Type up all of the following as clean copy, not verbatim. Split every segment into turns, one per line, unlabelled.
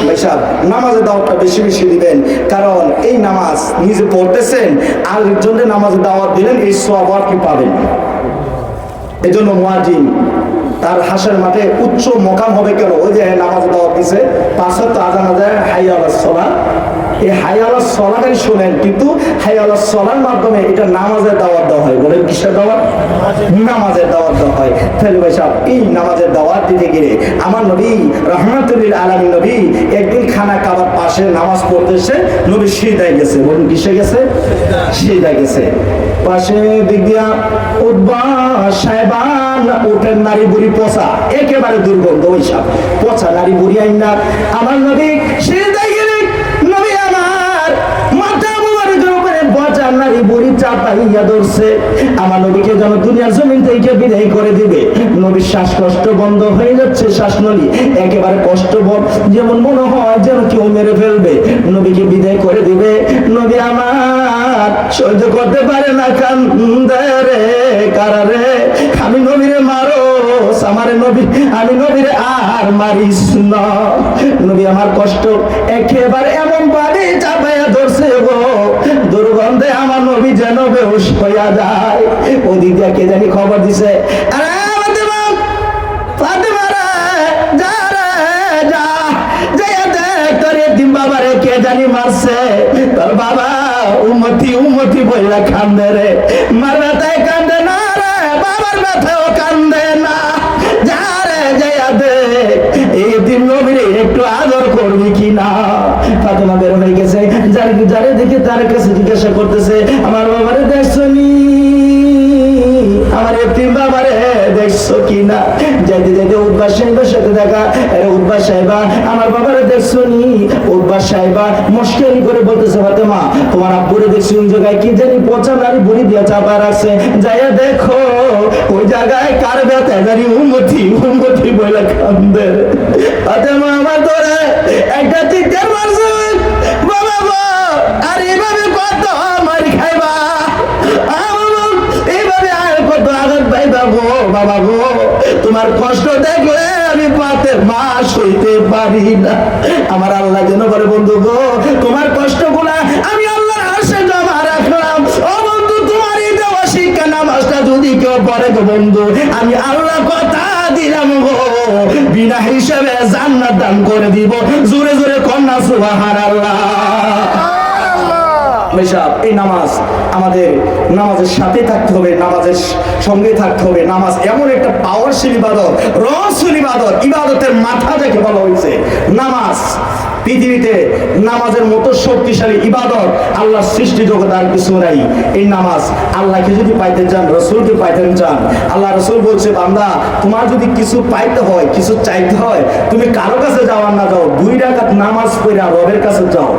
ভাই সাহেব, নামাজের দাওয়াতটা বেশি বেশি দিবেন, কারণ এই নামাজ নিজে পড়তেছেন আর একজনের নামাজের দাওয়াত দিলেন, এই সওয়াব কি পাবেন। এই জন্য মুয়াজ্জিন তার হাসের মাঠে উচ্চ মকাম হবে কেন? ওই যে নামাজের দাওয়াত দিছে, 5 ওয়াক্ত আযান আদায়, হাইয়া আলাস সালাহ, এই হাইয়া আলাস সালাহটাই শুনেন, কিন্তু হাইয়া আলাস সালাহর মাধ্যমে এটা নামাজের দাওয়াত দেওয়া হয়। বলেন কিসের দাওয়াত? নামাজের দাওয়াত দেওয়া হয়। তাহলে ভাই সাহেব, এই নামাজের দাওয়াত দিতে গেলে আমার নবী রাহমাতুল লিল আলামিন নবী একদিন খানা কাবার পাশে নামাজ পড়তেছে, নবী সিজদায় গেছে। বলুন কিসে গেছে? সিজদায় গেছে। পাশে দিক দিয়া উতবা সাহেবান উঠেন, নারী বুড়ি পচা, একেবারে দুর্গন্ধ, ওই সব পচা নারী বুড়ি আইনা আমার নবী সিজদায় গেলেন। নবী আমার মাথা মুবারকের উপরে পচা নারী বুড়ি চাপাইয়া ধরছে। আমার নবীকে যেন দুনিয়ার জমিন থেকে বিদায় করে দিবে। নবীর শ্বাসকষ্ট বন্ধ হয়ে যাচ্ছে, শ্বাসনলী একেবারে কষ্টবোধ, যেমন মনে হয় যেন কেউ মেরে ফেলবে, নবীকে বিদায় করে দিবে। নবী আমার সহ্য করতে পারে না, কান্দে রে কারারে, আমি নবীরে মারো আমারে নবী, আমি নবীরে আর মারিস না। নবী আমার কষ্ট একেবারে এমন ভাবে চাপাইয়া ধরছে গো, দুর্গন্ধে আমার নবী যেন বেহুশ হইয়া যায়। ওদিক দিয়ে কে জানি খবর দিছে, আরে ফাতেমা, ফাতেমা রে, যা রে যা, যাইয়া দেখ তোর এতিম বাবারে কে জানি মারছে। তোর বাবা উম্মতি উম্মতি বইলা কান্দে রে, মার ব্যথায় কান্দে না রে, বাবার ব্যথায়ও কান্দে না, যা রে যাইয়া দেখ এতিম নবীরে একটু আদর করবি কিনা। ফাতেমা বের হয়ে গেছে, যারে দেখে তার কাছে জিজ্ঞাসা করতেছে, আমার বাবারে দেখছো নি, আমার এতিম বাবারে দেখছো কিনা। যাইতে যাইতে উতবা সাহেবের সাথে দেখা, উতবা সাহেবা আমার বাবারে দেখছো নি। উতবা সাহেবা মুশকিল করে বলতেছে, ফাতেমা তোমার আব্বুরে দেখছি ওই জায়গায় কি জানি পচা নারী বুড়ি দিয়া চাপা রাখছে, যাইয়া দেখো ওই জায়গায় কার ব্যথা জানি উম্মতি উম্মতি বইলা কান্দে। ফাতেমা আমার ধরে একটা চিৎকার মারছে, বাবা গো, আর এইভাবে কত মারি খাইবা, এইভাবে আর কত আঘাত পাইবা গো, বাবা গো, তোমার কষ্ট দেখলে আমি পাতে মাস হইতে পারি না। আমার আল্লাহ যেন বলে, বন্ধু গো, তোমার কষ্ট গুলা আমি আল্লাহর আরশে জমা রাখলাম। ও বন্ধু, তোমার এই দেওয়া শিক্ষা নামাজটা যদি কেউ পড়ে গো বন্ধু, আমি আল্লাহ কথা দিলাম গো, বিনা হিসাবে জান্নাত দান করে দিব। জোরে জোরে কন্যা সুবহানাল্লাহ। এই নামাজ আমাদের নামাজের সাথে থাকতে হবে, নামাজের সঙ্গে থাকতে হবে। নামাজ এমন একটা পাওয়ারফুল ইবাদত, রসুল ইবাদত, ইবাদতের মাথা যাকে বলা হয়েছে নামাজ। পৃথিবীতে নামাজের মতো শক্তিশালী ইবাদত আল্লাহর সৃষ্টি জগতে আর কিছু নাই। এই নামাজ, আল্লাহকে যদি পাইতে চান, রসুলকে পাইতে চান, আল্লাহ রসুল বলছে, বান্দা তোমার যদি কিছু পাইতে হয়, কিছু চাইতে হয়, তুমি কারো কাছে যাও আর না যাও, 2 রাকাত নামাজ পড়ে রবের কাছে যাও।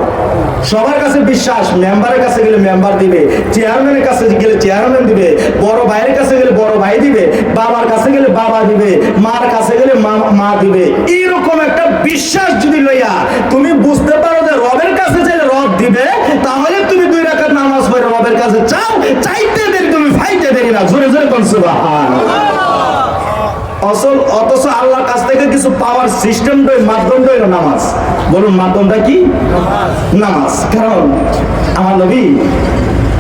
সবার কাছে বিশ্বাস, মেম্বারের কাছে গেলে মেম্বার দিবে, চেয়ারম্যানের কাছে গেলে চেয়ারম্যান দিবে, বড় ভাইয়ের কাছে গেলে বড় ভাই দিবে, বাবার কাছে গেলে বাবা দিবে, মার কাছে গেলে মা দিবে। এইরকম একটা বিশ্বাস যদি লইয়া তুমি বুঝতে পারো যে রবের কাছে চাইলে রব দিবে, তাহলে তুমি 2 রাকাত নামাজ পড়ে রবের কাছে চাও, চাইতে দেরি তুমি ফাইতে দেরি না। জোরে জোরে কোন সুবহানাল্লাহ। অথচ আল্লাহর কাছ থেকে কিছু পাওয়ার সিস্টেমটাই, মাধ্যমটাই নামাজ। বলুন মাধ্যমটা কি? নামাজ। কারণ আমার নবী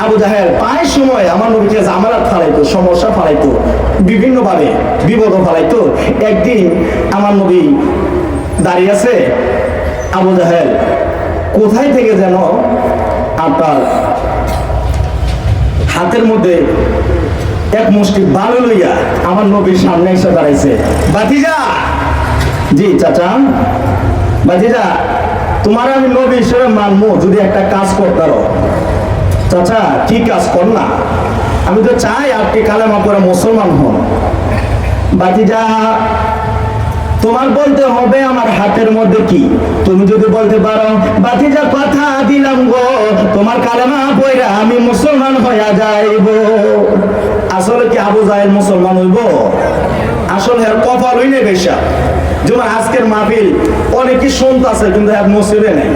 আবু জাহেল প্রায় সময় আমার নবীকে জামালাত ফালাইতো, সমস্যা ফালাইতো, বিভিন্ন ভাবে বিপদ ফালাইতো। একদিন আমার নবী দাঁড়িয়ে আছে, আবু জাহেল কোথায় থেকে যেন আপনার হাতের মধ্যে এক মুষ্টি বালু লইয়া আমার নবীর সামনে এসে দাঁড়াইছে। বাতিজা, জি চাচা, বাতিজা তোমার আমি নবী হিসেবে মানবো যদি একটা কাজ করতে পারো। চাচা কি কাজ কর না? আমি তো চাই আপনি কালেমা পড়ে মুসলমান হন। বাতিজা তোমার বলতে হবে আমার হাতের মধ্যে কি, তুমি যদি বলতে পারো, বাতিজা কথা দিলাম গো, তোমার কালেমা পড়া আমি মুসলমান হইয়া যাইব। আসলে কি আবু জাহেল মুসলমান হইব? আসলে আর কপাল হইলে বেশা। যেমন আজকের মাহফিল অনেকে শুনতেছে কিন্তু আর নসিবে নেই।